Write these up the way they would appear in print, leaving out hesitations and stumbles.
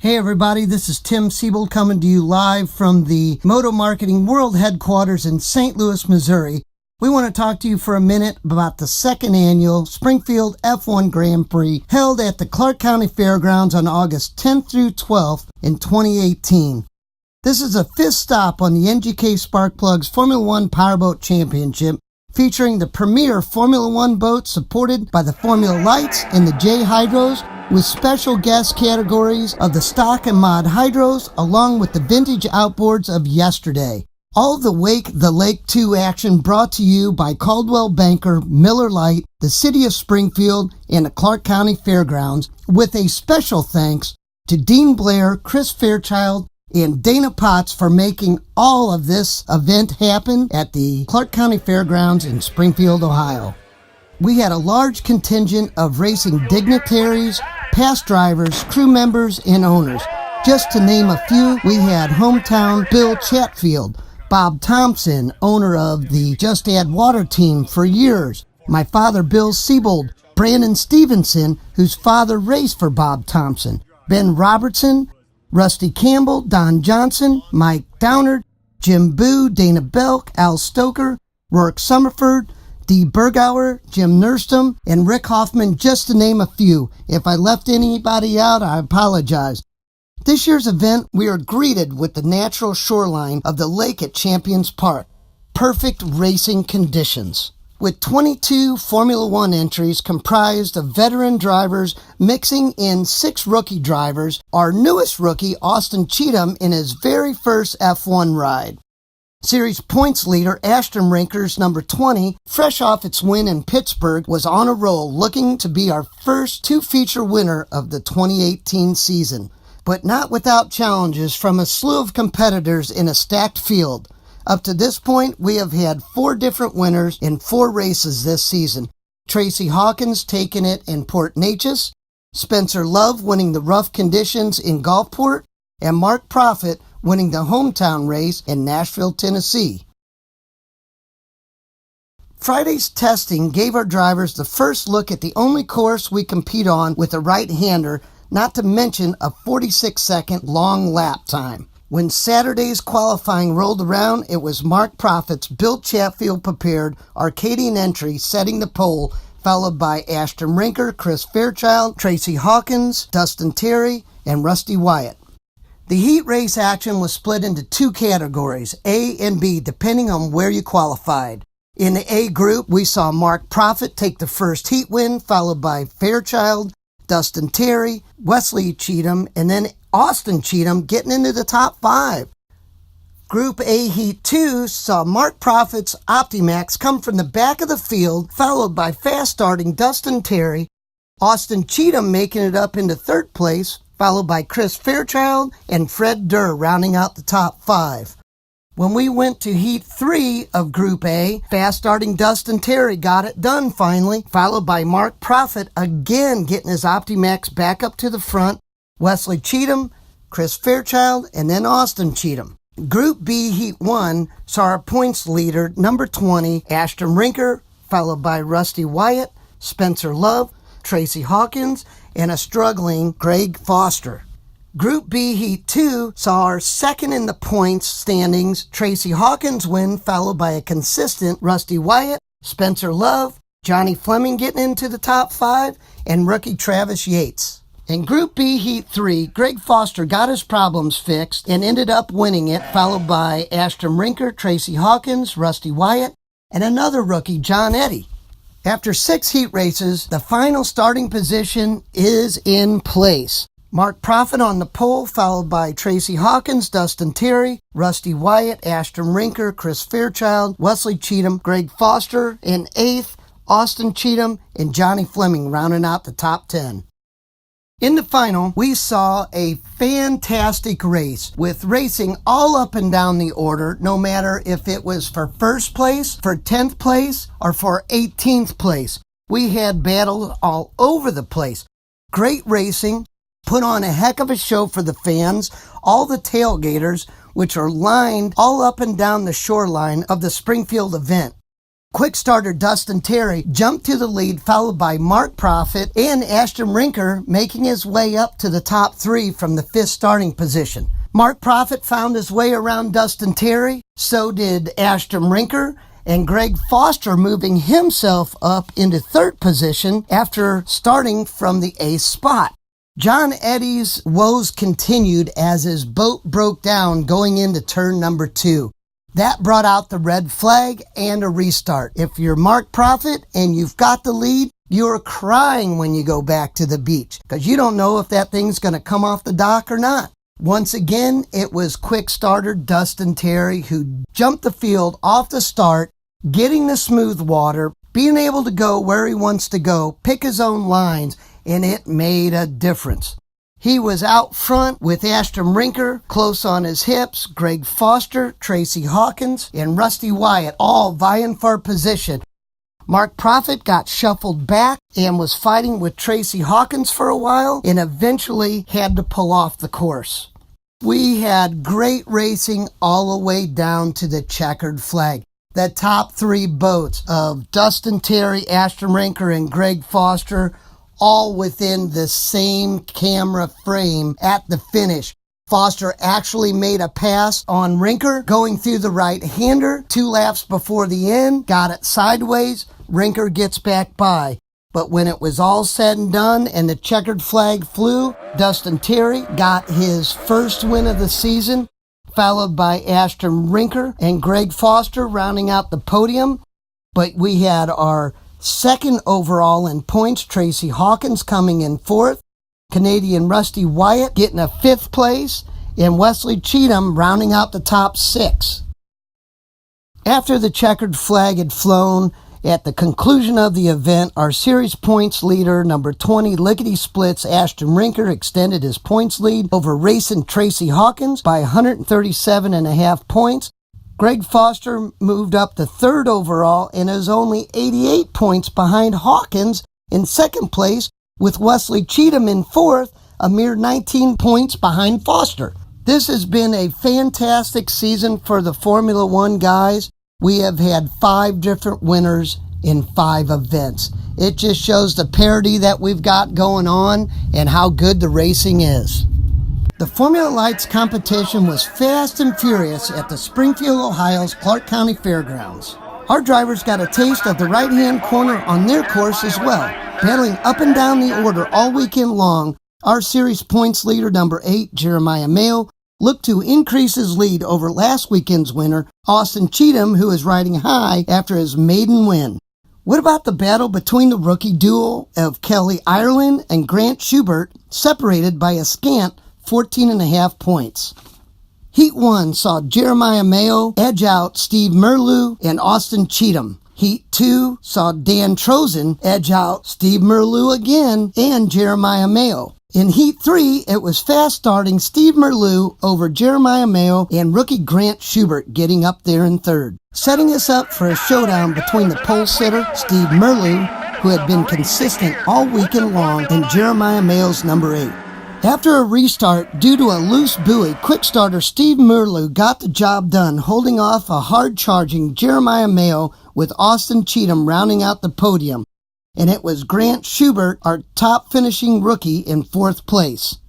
Hey everybody, this is Tim Seebold coming to you live from the MOTO Marketing World Headquarters in St. Louis, Missouri. We want to talk to you for a minute about the second annual Springfield F1 Grand Prix held at the Clark County Fairgrounds on August 10th through 12th in 2018. This is a fifth stop on the NGK Sparkplugs Formula One Powerboat Championship, featuring the premier Formula One boats supported by the Formula Lights and the J Hydros, with special guest categories of the stock and mod hydros, along with the vintage outboards of yesterday. All the Wake the Lake 2 action brought to you by Caldwell Banker, Miller Lite, the City of Springfield, and the Clark County Fairgrounds, with a special thanks to Dean Blair, Chris Fairchild, and Dana Potts for making all of this event happen at the Clark County Fairgrounds in Springfield, Ohio. We had a large contingent of racing dignitaries, past drivers, crew members, and owners. Just to name a few, we had hometown Bill Chatfield, Bob Thompson, owner of the Just Add Water team for years, my father Bill Seebold, Brandon Stevenson, whose father raced for Bob Thompson, Ben Robertson, Rusty Campbell, Don Johnson, Mike Downard, Jim Boo, Dana Belk, Al Stoker, Rourke Summerford, Dee Bergauer, Jim Nurstum, and Rick Hoffman, just to name a few. If I left anybody out, I apologize. This year's event, we are greeted with the natural shoreline of the lake at Champions Park. Perfect racing conditions. With 22 Formula One entries comprised of veteran drivers mixing in 6 rookie drivers, our newest rookie, Austin Cheatham, in his very first F1 ride. Series points leader Ashton Rinker's number 20, fresh off its win in Pittsburgh, was on a roll, looking to be our first two-feature winner of the 2018 season. But not without challenges from a slew of competitors in a stacked field. Up to this point, we have had 4 different winners in 4 races this season. Tracy Hawkins taking it in Port Neches, Spencer Love winning the rough conditions in Gulfport, and Mark Proffitt winning the hometown race in Nashville, Tennessee. Friday's testing gave our drivers the first look at the only course we compete on with a right-hander, not to mention a 46-second long lap time. When Saturday's qualifying rolled around, it was Mark Proffitt's Bill Chatfield prepared Arcadian entry setting the pole, followed by Ashton Rinker, Chris Fairchild, Tracy Hawkins, Dustin Terry, and Rusty Wyatt. The heat race action was split into 2 categories, A and B, depending on where you qualified. In the A group, we saw Mark Proffitt take the first heat win, followed by Fairchild, Dustin Terry, Wesley Cheatham, and then Austin Cheatham getting into the top 5. Group A Heat 2 saw Mark Proffitt's Optimax come from the back of the field, followed by fast-starting Dustin Terry, Austin Cheatham making it up into 3rd place, followed by Chris Fairchild and Fred Durr rounding out the top 5. When we went to Heat 3 of Group A, fast-starting Dustin Terry got it done finally, followed by Mark Proffitt again getting his Optimax back up to the front, Wesley Cheatham, Chris Fairchild, and then Austin Cheatham. Group B Heat 1 saw our points leader, number 20, Ashton Rinker, followed by Rusty Wyatt, Spencer Love, Tracy Hawkins, and a struggling Greg Foster. Group B Heat 2 saw our second in the points standings, Tracy Hawkins win, followed by a consistent Rusty Wyatt, Spencer Love, Johnny Fleming getting into the top 5, and rookie Travis Yates. In Group B Heat 3, Greg Foster got his problems fixed and ended up winning it, followed by Ashton Rinker, Tracy Hawkins, Rusty Wyatt, and another rookie, John Eddy. After 6 heat races, the final starting position is in place. Mark Proffitt on the pole, followed by Tracy Hawkins, Dustin Terry, Rusty Wyatt, Ashton Rinker, Chris Fairchild, Wesley Cheatham, Greg Foster in 8th, Austin Cheatham, and Johnny Fleming rounding out the top 10. In the final, we saw a fantastic race with racing all up and down the order, no matter if it was for 1st place, for 10th place, or for 18th place. We had battles all over the place. Great racing, put on a heck of a show for the fans, all the tailgaters, which are lined all up and down the shoreline of the Springfield event. Quick starter Dustin Terry jumped to the lead, followed by Mark Profit and Ashton Rinker making his way up to the top 3 from the 5th starting position. Mark Profit found his way around Dustin Terry, so did Ashton Rinker, and Greg Foster moving himself up into 3rd position after starting from the 8th spot. John Eddy's woes continued as his boat broke down going into turn number 2. That brought out the red flag and a restart. If you're Mark Profit and you've got the lead, you're crying when you go back to the beach because you don't know if that thing's going to come off the dock or not. Once again, it was quick starter Dustin Terry who jumped the field off the start, getting the smooth water, being able to go where he wants to go, pick his own lines, and it made a difference. He was out front with Ashton Rinker close on his hips, Greg Foster, Tracy Hawkins, and Rusty Wyatt all vying for position. Mark Profit got shuffled back and was fighting with Tracy Hawkins for a while and eventually had to pull off the course. We had great racing all the way down to the checkered flag. The top 3 boats of Dustin Terry, Ashton Rinker, and Greg Foster all within the same camera frame at the finish. Foster actually made a pass on Rinker going through the right-hander 2 laps before the end, got it sideways, Rinker gets back by. But when it was all said and done and the checkered flag flew, Dustin Terry got his first win of the season, followed by Ashton Rinker and Greg Foster rounding out the podium. But we had our 2nd overall in points, Tracy Hawkins coming in 4th, Canadian Rusty Wyatt getting a 5th place, and Wesley Cheatham rounding out the top 6. After the checkered flag had flown, at the conclusion of the event, our series points leader, number 20, Lickety Splits, Ashton Rinker, extended his points lead over racing Tracy Hawkins by 137.5 points. Greg Foster moved up to 3rd overall and is only 88 points behind Hawkins in 2nd place, with Wesley Cheatham in 4th, a mere 19 points behind Foster. This has been a fantastic season for the Formula One guys. We have had 5 different winners in 5 events. It just shows the parity that we've got going on and how good the racing is. The Formula Lights competition was fast and furious at the Springfield, Ohio's Clark County Fairgrounds. Our drivers got a taste of the right-hand corner on their course as well. Battling up and down the order all weekend long, our series points leader, number 8, Jeremiah Mayo, looked to increase his lead over last weekend's winner, Austin Cheatham, who is riding high after his maiden win. What about the battle between the rookie duo of Kelly Ireland and Grant Schubert, separated by a scant 14.5 points? Heat 1 saw Jeremiah Mayo edge out Steve Merleau and Austin Cheatham. Heat 2 saw Dan Trozen edge out Steve Merleau again and Jeremiah Mayo. In Heat 3, it was fast-starting Steve Merleau over Jeremiah Mayo and rookie Grant Schubert getting up there in 3rd. Setting us up for a showdown between the pole sitter, Steve Merleau, who had been consistent all weekend long, and Jeremiah Mayo's number 8. After a restart due to a loose buoy, quick starter Steve Merleau got the job done, holding off a hard-charging Jeremiah Mayo with Austin Cheatham rounding out the podium. And it was Grant Schubert, our top finishing rookie, in 4th place.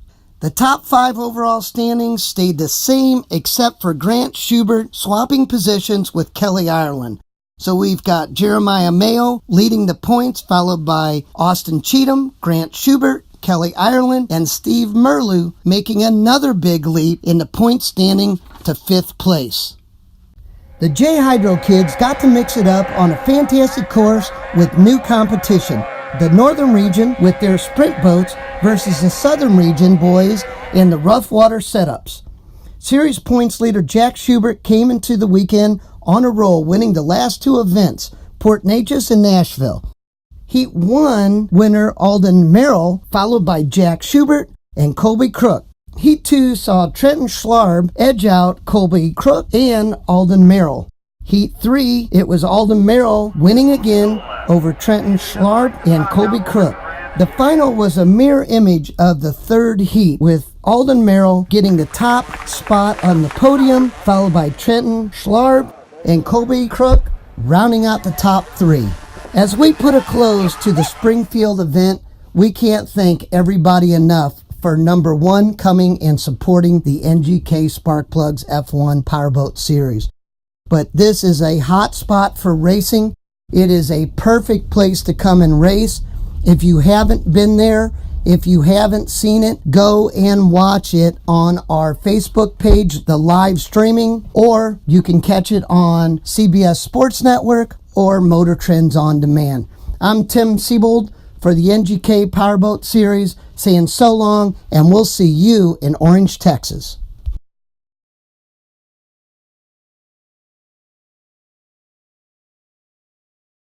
The top 5 overall standings stayed the same except for Grant Schubert swapping positions with Kelly Ireland. So we've got Jeremiah Mayo leading the points, followed by Austin Cheatham, Grant Schubert, Kelly Ireland, and Steve Merleau making another big leap in the point standing to 5th place. The J Hydro kids got to mix it up on a fantastic course with new competition. The Northern region with their sprint boats versus the Southern region boys in the rough water setups. Series points leader Jack Schubert came into the weekend on a roll, winning the last 2 events, Port Neches and Nashville. Heat 1 winner Alden Merrill, followed by Jack Schubert and Colby Crook. Heat 2 saw Trenton Schlarb edge out Colby Crook and Alden Merrill. Heat 3, it was Alden Merrill winning again over Trenton Schlarb and Colby Crook. The final was a mirror image of the 3rd heat, with Alden Merrill getting the top spot on the podium, followed by Trenton Schlarb and Colby Crook rounding out the top 3. As we put a close to the Springfield event, we can't thank everybody enough for number 1 coming and supporting the NGK Sparkplugs F1 Powerboat Series. But this is a hot spot for racing. It is a perfect place to come and race. If you haven't been there, if you haven't seen it, go and watch it on our Facebook page, the live streaming, or you can catch it on CBS Sports Network or Motor Trends On Demand. I'm Tim Seebold for the NGK Powerboat Series, saying so long, and we'll see you in Orange, Texas.